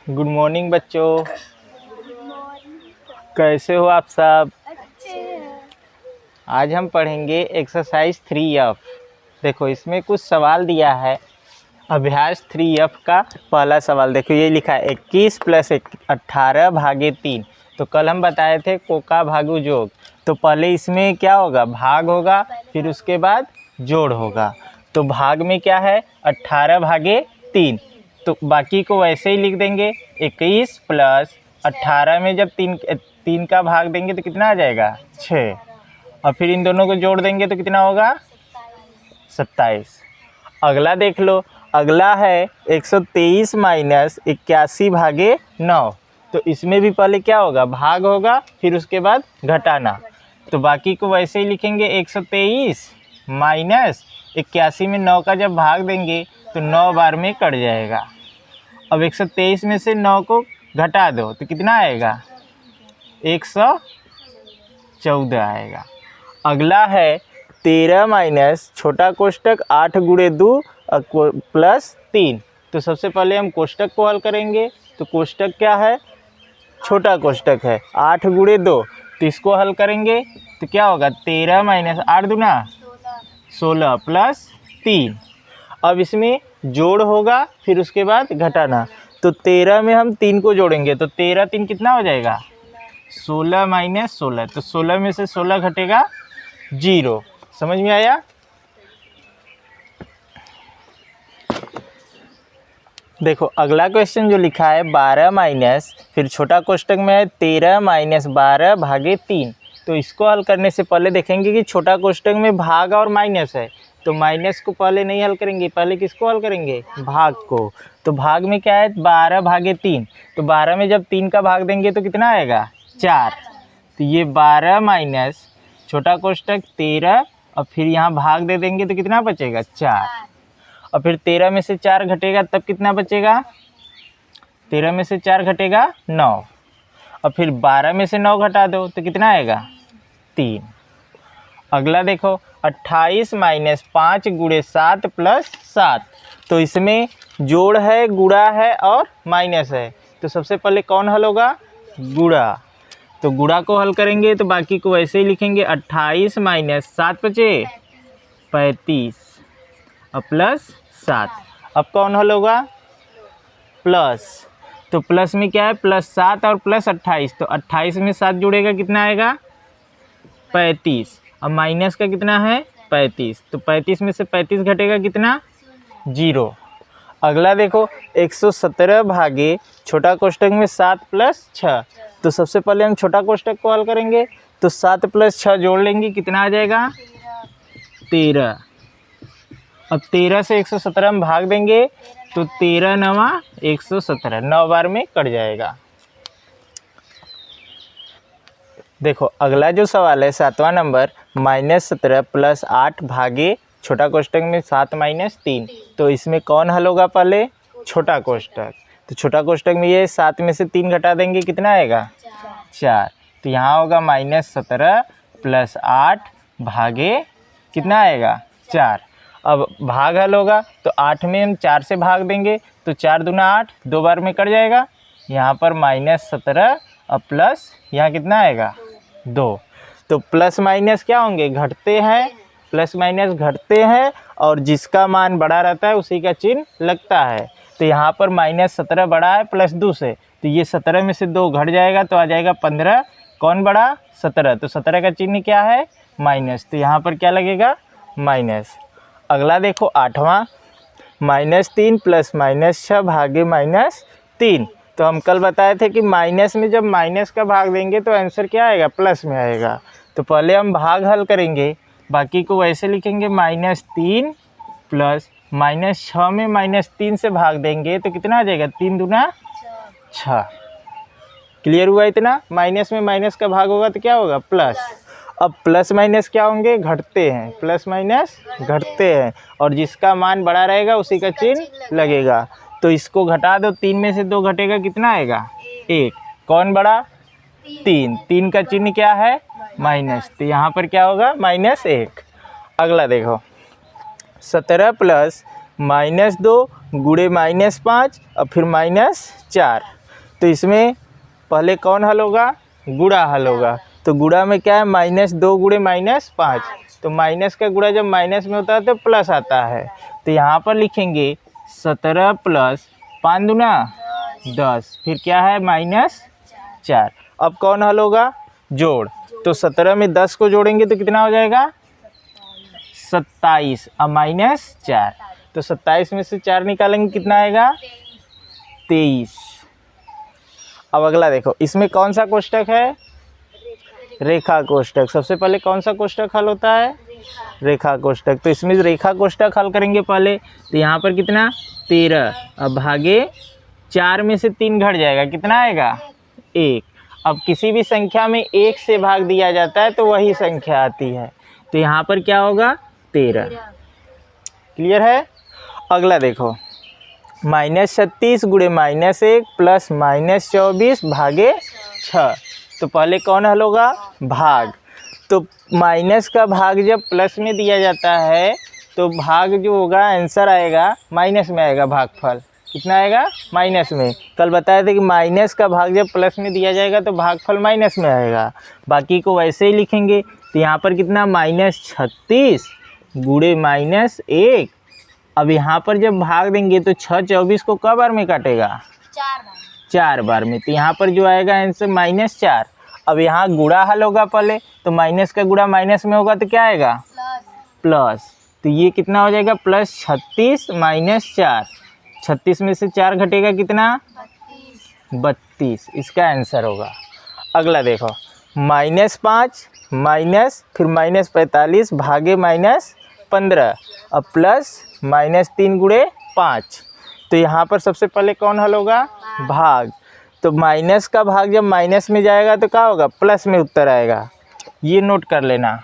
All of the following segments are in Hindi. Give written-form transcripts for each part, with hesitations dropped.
गुड मॉर्निंग बच्चों, कैसे हो आप सब? आज हम पढ़ेंगे एक्सरसाइज 3F। देखो इसमें कुछ सवाल दिया है। अभ्यास 3F का पहला सवाल देखो, ये लिखा है 21 + 18 भागे 3। तो कल हम बताए थे कोका भागु जोग। तो पहले इसमें क्या होगा, भाग होगा, फिर उसके बाद जोड़ होगा। तो भाग में क्या है 18 भागे 3, तो बाकी को वैसे ही लिख देंगे। 21 + 18 में जब तीन का भाग देंगे तो कितना आ जाएगा 6, और फिर इन दोनों को जोड़ देंगे तो कितना होगा 27। अगला देख लो, अगला है 123 - 81 भागे 9। तो इसमें भी पहले क्या होगा, भाग होगा, फिर उसके बाद घटाना। तो बाकी को वैसे ही लिखेंगे। 123 - 81 में 9 का जब भाग देंगे तो 9 बार में कट जाएगा। अब 123 में से 9 को घटा दो तो कितना आएगा 114 आएगा। अगला है 13 - छोटा कोष्टक 8 × 2 + 3। तो सबसे पहले हम कोष्टक को हल करेंगे। तो कोष्टक क्या है, छोटा कोष्टक है 8 × 2। तो इसको हल करेंगे तो क्या होगा 13 - 8 दूना 16 + 3। अब इसमें जोड़ होगा, फिर उसके बाद घटाना। तो 13 में हम 3 को जोड़ेंगे तो 13 3 कितना हो जाएगा 16 - 16। तो 16 में से 16 घटेगा 0। समझ में आया? देखो अगला क्वेश्चन जो लिखा है 12 - फिर छोटा कोष्टक में है 13 - 12 भागे 3। तो इसको हल करने से पहले देखेंगे कि छोटा कोष्टक में भाग और माइनस है। तो माइनस को पहले नहीं हल करेंगे, पहले किसको हल करेंगे, भाग को। तो भाग में क्या है 12 भागे 3। तो 12 में जब 3 का भाग देंगे तो कितना आएगा 4। तो ये 12 - छोटा कोष्टक 13, और फिर यहाँ भाग दे देंगे तो कितना बचेगा 4। और फिर 13 में से 4 घटेगा तब कितना बचेगा, 13 में से 4 घटेगा 9। और फिर 12 में से 9 घटा दो तो कितना आएगा 3। अगला देखो 28 - 5 × 7 + 7। तो इसमें जोड़ है, गुणा है और माइनस है। तो सबसे पहले कौन हल होगा, गुणा। तो गुणा को हल करेंगे तो बाकी को वैसे ही लिखेंगे। 28 - 7 बचे 35 और + 7। अब कौन हल होगा, प्लस। तो प्लस में क्या है +7 और +28। तो 28 में 7 जुड़ेगा कितना आएगा 35, और माइनस का कितना है 35। तो 35 में से 35 घटेगा कितना 0। अगला देखो 117 भागे छोटा कोष्टक में 7 + 6। तो सबसे पहले हम छोटा कोष्टक को हल करेंगे। तो 7 + 6 जोड़ लेंगे, कितना आ जाएगा 13। अब 13 से 117 में भाग देंगे तो 13 × 9 = 117, 9 बार में कट जाएगा। देखो अगला जो सवाल है 7वां नंबर -17 + 8 भागे छोटा कोष्टक में 7 - 3। तो इसमें कौन हल होगा, पहले छोटा कोष्टक। तो छोटा कोष्टक में ये 7 में से 3 घटा देंगे कितना आएगा 4। तो यहाँ होगा -17 + 8 भागे कितना आएगा 4। अब भाग हल होगा तो 8 में हम 4 से भाग देंगे तो 4 दूना 8, 2 बार में कट जाएगा। यहाँ पर -17 और प्लस यहाँ कितना आएगा 2। तो प्लस माइनस क्या होंगे, घटते हैं। प्लस माइनस घटते हैं और जिसका मान बड़ा रहता है उसी का चिन्ह लगता है। तो यहाँ पर -17 बड़ा है +2 से, तो ये 17 में से 2 घट जाएगा तो आ जाएगा 15। कौन बड़ा 17, तो 17 का चिन्ह क्या है माइनस। तो यहाँ पर क्या लगेगा माइनस। अगला देखो 8वां -3 + -6 भागे -3। तो हम कल बताए थे कि माइनस में जब माइनस का भाग देंगे तो आंसर क्या आएगा प्लस में आएगा। तो पहले हम भाग हल करेंगे, बाकी को वैसे लिखेंगे। -3 + -6 में -3 से भाग देंगे तो कितना आ जाएगा 3 दूना 6। क्लियर हुआ इतना। माइनस में माइनस का भाग होगा तो क्या होगा प्लस। अब प्लस माइनस क्या होंगे, घटते हैं। प्लस माइनस घटते हैं और जिसका मान बड़ा रहेगा उसी का चिन्ह लगेगा। तो इसको घटा दो, 3 में से 2 घटेगा कितना आएगा 1। कौन बड़ा 3, 3 का चिन्ह क्या है माइनस। तो यहाँ पर क्या होगा -1। अगला देखो 17 + -2 × -5 और फिर -4। तो इसमें पहले कौन हल होगा, गुणा हल होगा। तो गुणा में क्या है, -2 गुणे -5, तो माइनस का गुणा जब माइनस में होता है तो प्लस आता है। तो यहाँ पर लिखेंगे 17 + 5 दूना 10, फिर क्या है -4। अब कौन हल होगा, जोड़। तो 17 में 10 को जोड़ेंगे तो कितना हो जाएगा 27 और -4, तो 27 में से 4 निकालेंगे कितना आएगा 23। अब अगला देखो, इसमें कौन सा कोष्टक है, रेखा कोष्टक। सबसे पहले कौन सा कोष्टक हल होता है, रेखा कोष्टक। तो इसमें रेखा कोष्टक हल करेंगे पहले, तो यहाँ पर कितना 13, अब भागे 4 में से 3 घट जाएगा, कितना आएगा 1। अब किसी भी संख्या में 1 से भाग दिया जाता है तो वही संख्या आती है, तो यहाँ पर क्या होगा 13। क्लियर है। अगला देखो, -36 गुणे -1 प्लस -24 भागे 6। तो पहले कौन हल होगा, भाग। तो माइनस का भाग जब प्लस में दिया जाता है तो भाग जो होगा आंसर आएगा माइनस में आएगा, भागफल कितना आएगा माइनस में। कल बताए थे कि माइनस का भाग जब प्लस में दिया जाएगा तो भागफल माइनस में आएगा। बाकी को वैसे ही लिखेंगे। तो यहाँ पर कितना -36 गुणे -1। अब यहाँ पर जब भाग देंगे तो 6 24 को कब बार में काटेगा, 4 बार में। तो यहाँ पर जो आएगा आंसर -4। अब यहाँ गुणा हल होगा पहले, तो माइनस का गुणा माइनस में होगा तो क्या आएगा प्लस। तो ये कितना हो जाएगा +36 -4। 36 में से 4 घटेगा कितना 32, इसका आंसर होगा। अगला देखो, -5 माइनस फिर -45 भागे -15 अब प्लस -3 गुणे 5। तो यहाँ पर सबसे पहले कौन हल होगा, भाग। तो माइनस का भाग जब माइनस में जाएगा तो क्या होगा प्लस में उत्तर आएगा, ये नोट कर लेना।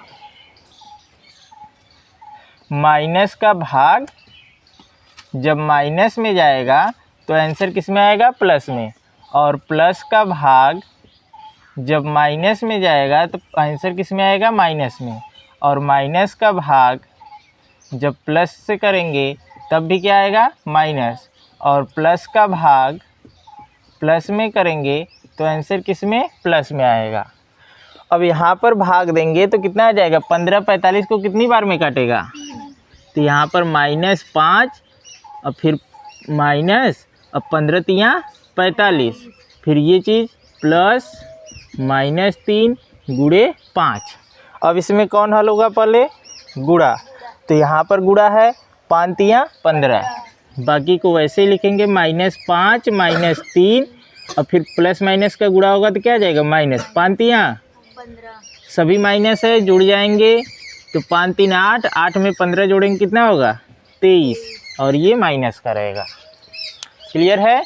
माइनस का भाग जब माइनस में जाएगा तो आंसर किस में आएगा प्लस में, और प्लस का भाग जब माइनस में जाएगा तो आंसर किस में आएगा माइनस में, और माइनस का भाग जब प्लस से करेंगे तब भी क्या आएगा माइनस, और प्लस का भाग प्लस में करेंगे तो आंसर किस में प्लस में आएगा। अब यहाँ पर भाग देंगे तो कितना आ जाएगा 15 45 को कितनी बार में काटेगा, तो यहाँ पर -5 और फिर माइनस, अब 15 तियाँ 45, फिर ये चीज़ प्लस -3 गुणे 5। अब इसमें कौन हल होगा पहले गुणा। तो यहाँ पर गुणा है 5 तियाँ 15, बाकी को वैसे ही लिखेंगे -5 -3 और फिर प्लस माइनस का गुणा होगा तो क्या आ जाएगा -5 तियाँ 15, सभी माइनस है जुड़ जाएंगे तो 5 3 8, 8 में 15 जोड़ेंगे कितना होगा 23, और ये माइनस का रहेगा। क्लियर है।